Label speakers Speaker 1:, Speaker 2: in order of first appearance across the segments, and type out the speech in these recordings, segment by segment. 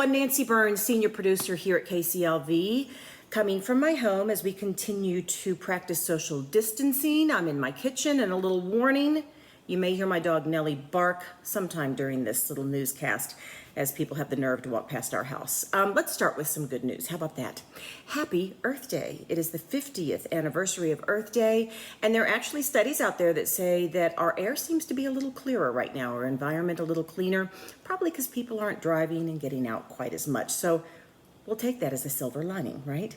Speaker 1: I'm Nancy Burns, senior producer here at KCLV, coming from my home as we continue to practice social distancing. I'm in my kitchen, and a little warning, you may hear my dog Nellie bark sometime during this little newscast as people have the nerve to walk past our house. Let's start with some good news. How about that? Happy Earth Day. It is the 50th anniversary of Earth Day, and there are actually studies out there that say that our air seems to be a little clearer right now, our environment a little cleaner, probably because people aren't driving and getting out quite as much. So we'll take that as a silver lining, right?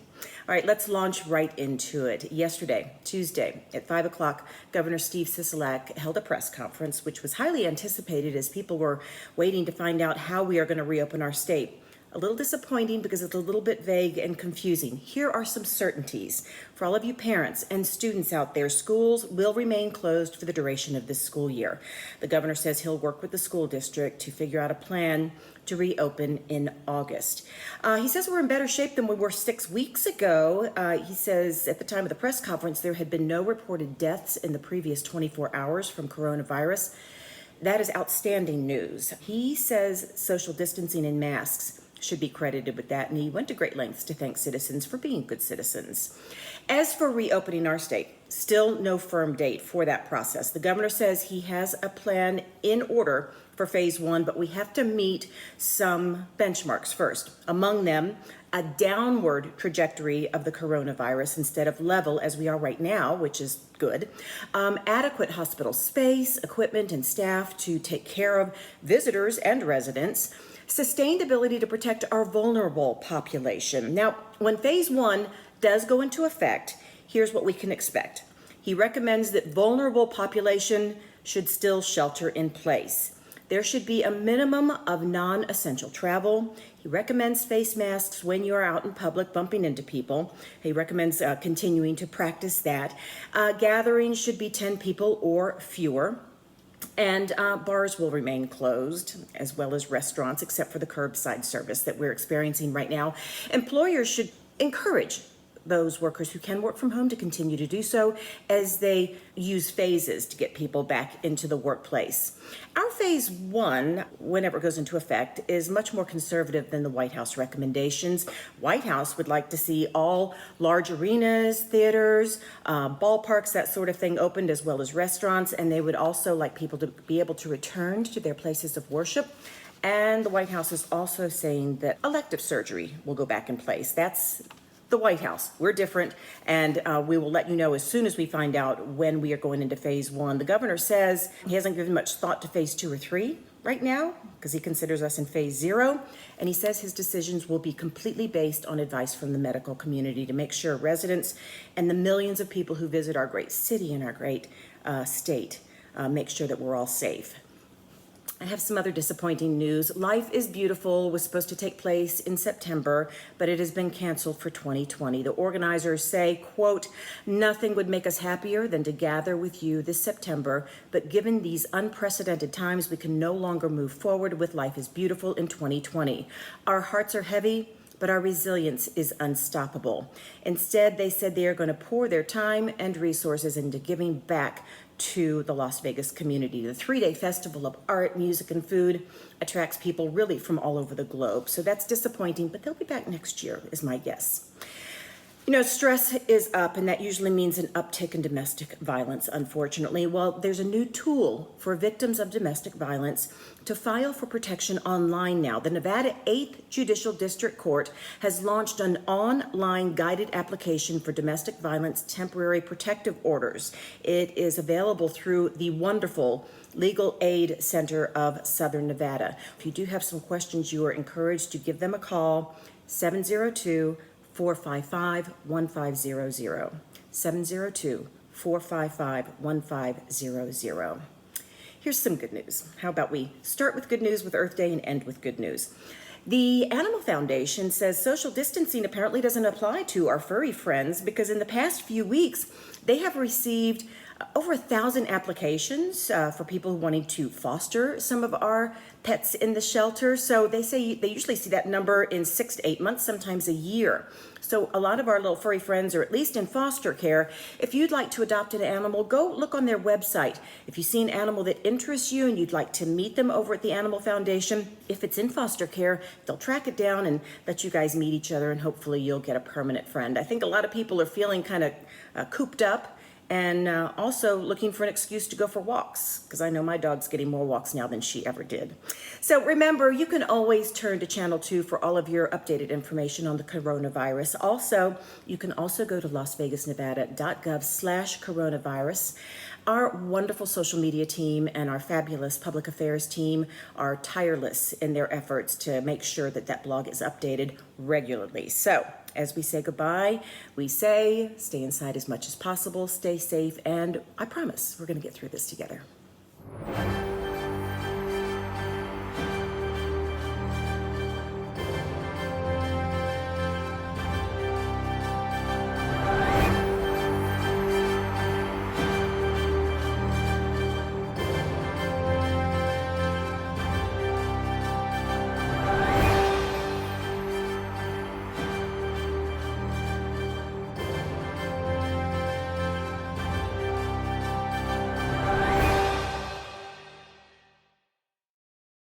Speaker 1: All right, let's launch right into it. Yesterday, Tuesday, at 5 o'clock, Governor Steve Sisolak held a press conference, which was highly anticipated as people were waiting to find out how we are going to reopen our state. A little disappointing because it's a little bit vague and confusing. Here are some certainties. For all of you parents and students out there, schools will remain closed for the duration of this school year. The governor says he'll work with the school district to figure out a plan to reopen in August. He says we're in better shape than we were 6 weeks ago. He says at the time of the press conference, there had been no reported deaths in the previous 24 hours from coronavirus. That is outstanding news. He says social distancing and masks should be credited with that, and he went to great lengths to thank citizens for being good citizens. As for reopening our state, still no firm date for that process. The governor says he has a plan in order for phase one, but we have to meet some benchmarks first. Among them, a downward trajectory of the coronavirus instead of level as we are right now, which is good. Adequate hospital space, equipment, and staff to take care of visitors and residents. Sustained ability to protect our vulnerable population. Now, when phase one does go into effect, here's what we can expect. He recommends that vulnerable population should still shelter in place. There should be a minimum of non-essential travel. He recommends face masks when you're out in public bumping into people. He recommends continuing to practice that. Gatherings should be 10 people or fewer. And bars will remain closed, as well as restaurants, except for the curbside service that we're experiencing right now. Employers should encourage those workers who can work from home to continue to do so as they use phases to get people back into the workplace. Our phase one, whenever it goes into effect, is much more conservative than the White House recommendations. White House would like to see all large arenas, theaters, ballparks, that sort of thing opened, as well as restaurants, and they would also like people to be able to return to their places of worship. And the White House is also saying that elective surgery will go back in place. That's the White House. We're different, and we will let you know as soon as we find out when we are going into phase one. The governor says he hasn't given much thought to phase 2 or 3 right now because he considers us in phase 0, and he says his decisions will be completely based on advice from the medical community to make sure residents and the millions of people who visit our great city and our great state make sure that we're all safe. I have some other disappointing news. Life is Beautiful was supposed to take place in September, but it has been canceled for 2020. The organizers say, quote, "Nothing would make us happier than to gather with you this September, but given these unprecedented times, we can no longer move forward with Life is Beautiful in 2020. Our hearts are heavy, but our resilience is unstoppable." Instead, they said they are going to pour their time and resources into giving back to the Las Vegas community. The 3-day festival of art, music, and food attracts people really from all over the globe. So that's disappointing, but they'll be back next year, is my guess. You know, stress is up, and that usually means an uptick in domestic violence, unfortunately. Well, there's a new tool for victims of domestic violence to file for protection online now. The Nevada 8th Judicial District Court has launched an online guided application for domestic violence temporary protective orders. It is available through the wonderful Legal Aid Center of Southern Nevada. If you do have some questions, you are encouraged to give them a call, 702-455-1500, 702-455-1500. Here's some good news. How about we start with good news with Earth Day and end with good news? The Animal Foundation says social distancing apparently doesn't apply to our furry friends because in the past few weeks, they have received over 1,000 applications for people wanting to foster some of our pets in the shelter. So they say they usually see that number in 6 to 8 months, sometimes a year. So a lot of our little furry friends are at least in foster care. If you'd like to adopt an animal, go look on their website. If you see an animal that interests you and you'd like to meet them over at the Animal Foundation, if it's in foster care, they'll track it down and let you guys meet each other, and hopefully you'll get a permanent friend. I think a lot of people are feeling kind of cooped up and also looking for an excuse to go for walks, because I know my dog's getting more walks now than she ever did. So remember, you can always turn to Channel 2 for all of your updated information on the coronavirus. Also, you can also go to lasvegasnevada.gov/coronavirus. Our wonderful social media team and our fabulous public affairs team are tireless in their efforts to make sure that that blog is updated regularly. So, as we say goodbye, we say stay inside as much as possible, stay safe, and I promise we're going to get through this together.